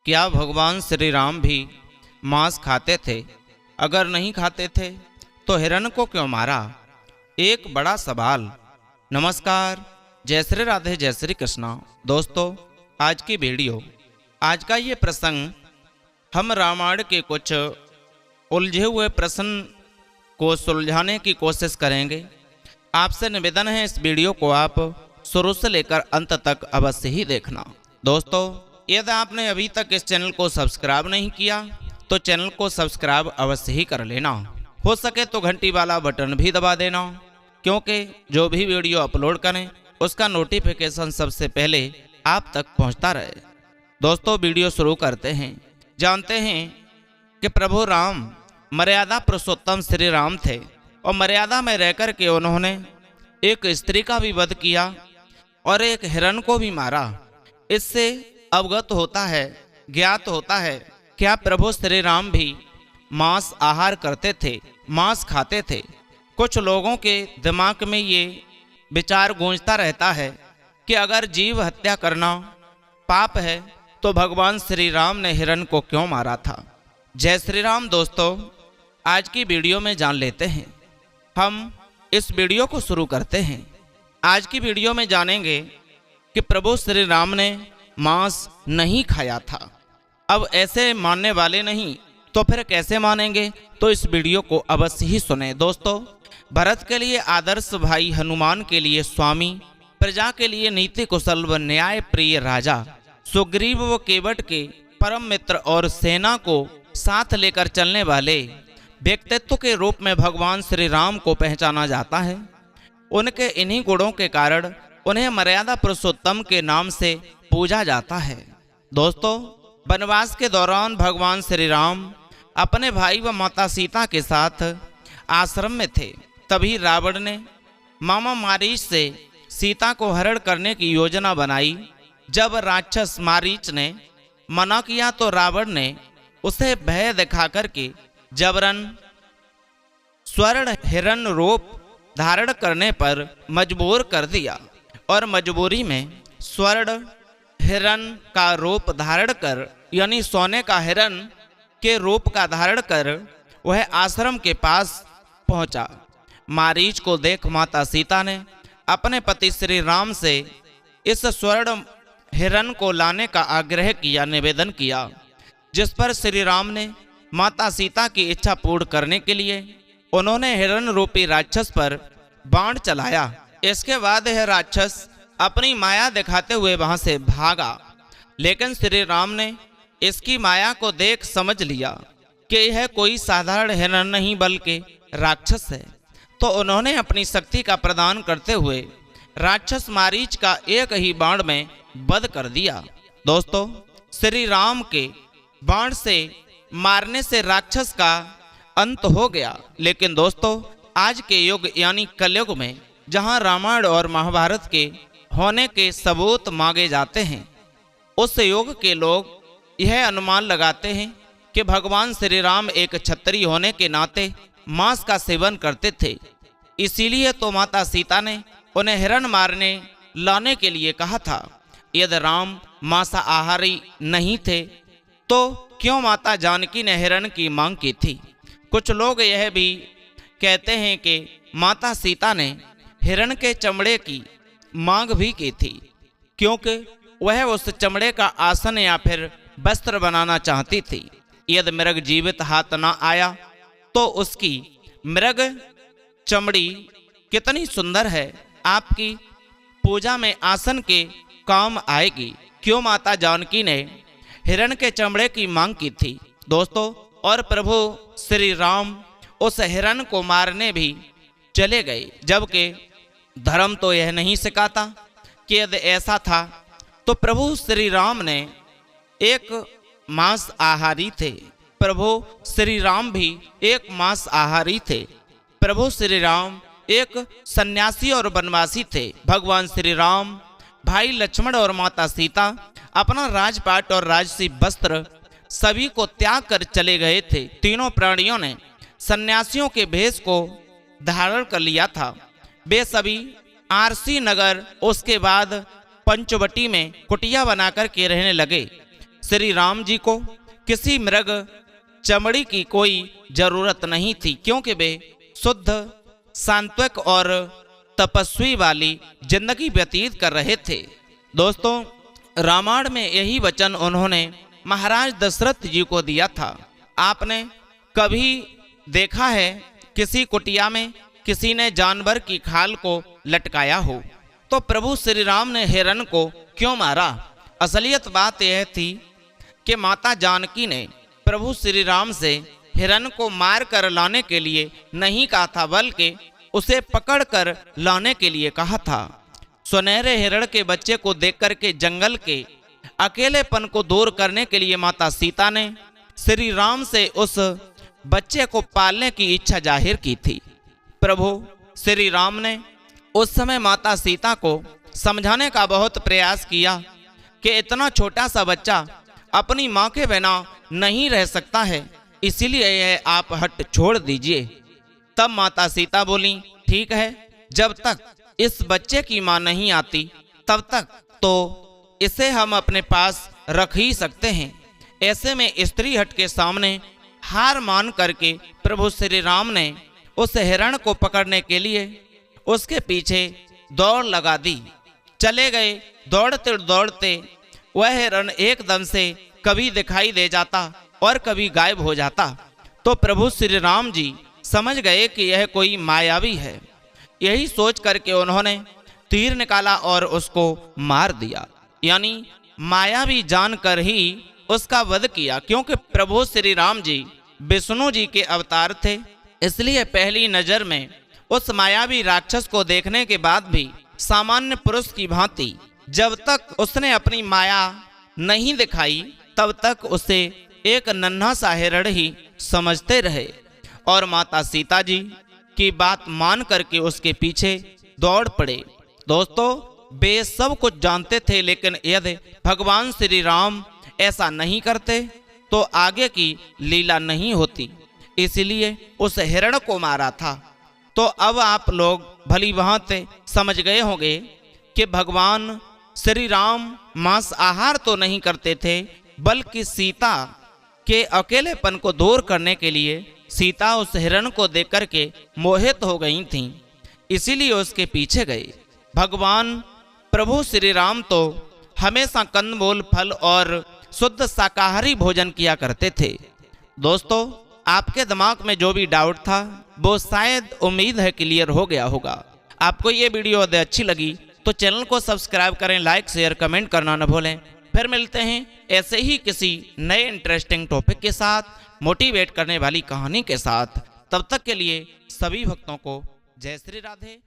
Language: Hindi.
क्या भगवान श्री राम भी मांस खाते थे? अगर नहीं खाते थे तो हिरण को क्यों मारा? एक बड़ा सवाल। नमस्कार, जय श्री राधे, जय श्री कृष्णा। दोस्तों, आज की वीडियो, आज का ये प्रसंग हम रामायण के कुछ उलझे हुए प्रश्न को सुलझाने की कोशिश करेंगे। आपसे निवेदन है इस वीडियो को आप शुरू से लेकर अंत तक अवश्य ही देखना। दोस्तों, यदि आपने अभी तक इस चैनल को सब्सक्राइब नहीं किया तो चैनल को सब्सक्राइब अवश्य ही कर लेना। हो सके तो घंटी वाला बटन भी दबा देना, क्योंकि जो भी वीडियो अपलोड करें उसका नोटिफिकेशन सबसे पहले आप तक पहुंचता रहे। दोस्तों, वीडियो शुरू करते हैं। जानते हैं कि प्रभु राम मर्यादा पुरुषोत्तम श्री राम थे और मर्यादा में रहकर के उन्होंने एक स्त्री का भी वध किया और एक हिरण को भी मारा। इससे अवगत होता है, ज्ञात होता है, क्या प्रभु श्री राम भी मांस आहार करते थे, मांस खाते थे। कुछ लोगों के दिमाग में ये विचार गूंजता रहता है कि अगर जीव हत्या करना पाप है तो भगवान श्री राम ने हिरण को क्यों मारा था। जय श्री राम। दोस्तों, आज की वीडियो में जान लेते हैं। हम इस वीडियो को शुरू करते हैं। आज की वीडियो में जानेंगे कि प्रभु श्री राम ने मांस नहीं खाया था। अब ऐसे मानने वाले नहीं तो फिर कैसे मानेंगे, तो इस वीडियो को अवश्य ही सुने। दोस्तों, भरत के लिए आदर्श भाई, हनुमान के लिए स्वामी, प्रजा के लिए नीति कुशल व न्याय प्रिय राजा, सुग्रीव व केवट के परम मित्र और सेना को साथ लेकर चलने वाले व्यक्तित्व के रूप में भगवान श्री राम को पहचाना जाता है। उनके इन्हीं गुणों के कारण उन्हें मर्यादा पुरुषोत्तम के नाम से पूजा जाता है। दोस्तों, वनवास के दौरान भगवान श्री राम अपने भाई व माता सीता के साथ आश्रम में थे। तभी रावण ने मामा मारीच से सीता को हरण करने की योजना बनाई। जब राक्षस मारीच ने मना किया तो रावण ने उसे भय दिखा करके जबरन स्वर्ण हिरण रूप धारण करने पर मजबूर कर दिया और मजबूरी में स्वर्ण हिरण का रूप धारण कर, यानी सोने का हिरण के रूप का धारण कर वह आश्रम के पास पहुंचा। मारीच को देख माता सीता ने अपने पति श्री राम से इस स्वर्ण हिरण को लाने का आग्रह किया, निवेदन किया, जिस पर श्री राम ने माता सीता की इच्छा पूर्ण करने के लिए उन्होंने हिरण रूपी राक्षस पर बाण चलाया। इसके बाद यह राक्षस अपनी माया दिखाते हुए वहां से भागा, लेकिन श्री राम ने इसकी माया को देख समझ लिया कि यह कोई साधारण हिरण नहीं बल्कि राक्षस है। तो उन्होंने अपनी शक्ति का प्रदान करते हुए राक्षस मारीच का एक ही बाण में वध कर दिया। दोस्तों, श्री राम के बाण से मारने से राक्षस का अंत हो गया। लेकिन दोस्तों, आज के युग यानी कलयुग में जहां रामायण और महाभारत के होने के सबूत मांगे जाते हैं, उस युग के लोग यह अनुमान लगाते हैं कि भगवान श्री राम एक क्षत्रिय होने के नाते मांस का सेवन करते थे। इसीलिए तो माता सीता ने उन्हें हिरण मारने लाने के लिए कहा था। यदि राम मांसाहारी नहीं थे तो क्यों माता जानकी ने हिरण की मांग की थी? कुछ लोग यह भी कहते हैं कि माता सीता ने हिरण के चमड़े की मांग भी की थी, क्योंकि वह उस चमड़े का आसन या फिर वस्त्र बनाना चाहती थी। यदि मृग जीवित हाथ ना आया तो उसकी मृग चमड़ी कितनी सुंदर है, आपकी पूजा में आसन के काम आएगी। क्यों माता जानकी ने हिरण के चमड़े की मांग की थी? दोस्तों, और प्रभु श्री राम उस हिरण को मारने भी चले गए, जबकि धर्म तो यह नहीं सिखाता कि यदि ऐसा था तो प्रभु श्री राम ने एक मांस आहारी थे। प्रभु श्री राम भी एक मांस आहारी थे। प्रभु श्री राम एक सन्यासी और वनवासी थे। भगवान श्री राम, भाई लक्ष्मण और माता सीता अपना राजपाट और राजसी वस्त्र सभी को त्याग कर चले गए थे। तीनों प्राणियों ने सन्यासियों के भेष को धारण कर लिया था। वे सभी आरसी नगर, उसके बाद पंचवटी में कुटिया बनाकर के रहने लगे। श्री राम जी को किसी मृग चमड़ी की कोई जरूरत नहीं थी, क्योंकि वे शुद्ध, सात्विक और तपस्वी वाली जिंदगी व्यतीत कर रहे थे। दोस्तों, रामायण में यही वचन उन्होंने महाराज दशरथ जी को दिया था। आपने कभी देखा है किसी कुटिया में किसी ने जानवर की खाल को लटकाया हो? तो प्रभु श्री राम ने हिरण को क्यों मारा? असलियत बात यह थी कि माता जानकी ने प्रभु श्री राम से हिरण को मार कर लाने के लिए नहीं कहा था, बल्कि उसे पकड़ कर लाने के लिए कहा था। सुनहरे हिरण के बच्चे को देखकर के जंगल के अकेलेपन को दूर करने के लिए माता सीता ने श्री राम से उस बच्चे को पालने की इच्छा जाहिर की थी। प्रभु श्री राम ने उस समय माता सीता को समझाने का बहुत प्रयास किया कि इतना छोटा सा बच्चा अपनी माँ के बिना नहीं रह सकता है, इसीलिए यह आप हट छोड़ दीजिए। तब माता सीता बोली, ठीक है, जब तक इस बच्चे की माँ नहीं आती तब तक तो इसे हम अपने पास रख ही सकते हैं। ऐसे में स्त्री हट के सामने हार मान करके प्रभु श्री राम ने उस हिरण को पकड़ने के लिए उसके पीछे दौड़ लगा दी। चले गए, दौड़ते दौड़ते वह हिरण एकदम से कभी दिखाई दे जाता और कभी गायब हो जाता। तो प्रभु श्री राम जी समझ गए कि यह कोई मायावी है। यही सोच करके उन्होंने तीर निकाला और उसको मार दिया, यानी मायावी जानकर ही उसका वध किया। क्योंकि प्रभु श्री राम जी विष्णु जी के अवतार थे, इसलिए पहली नजर में उस मायावी राक्षस को देखने के बाद भी सामान्य पुरुष की भांति जब तक उसने अपनी माया नहीं दिखाई तब तक उसे एक नन्हा सा हिरण ही समझते रहे और माता सीता जी की बात मान करके उसके पीछे दौड़ पड़े। दोस्तों, वे सब कुछ जानते थे, लेकिन यदि भगवान श्री राम ऐसा नहीं करते तो आगे की लीला नहीं होती, इसलिए उस हिरण को मारा था। तो अब आप लोग भली भांति समझ गए होंगे कि भगवान श्री राम मांस आहार तो नहीं करते थे, बल्कि सीता के अकेलेपन को दूर करने के लिए सीता उस हिरण को देख करके मोहित हो गई थीं, इसीलिए उसके पीछे गए। भगवान प्रभु श्री राम तो हमेशा कंदमूल, फल और शुद्ध शाकाहारी भोजन किया करते थे। दोस्तों, आपके दिमाग में जो भी डाउट था वो शायद उम्मीद है क्लियर हो गया होगा। आपको ये वीडियो यदि अच्छी लगी तो चैनल को सब्सक्राइब करें, लाइक शेयर कमेंट करना न भूलें। फिर मिलते हैं ऐसे ही किसी नए इंटरेस्टिंग टॉपिक के साथ, मोटिवेट करने वाली कहानी के साथ। तब तक के लिए सभी भक्तों को जय श्री राधे।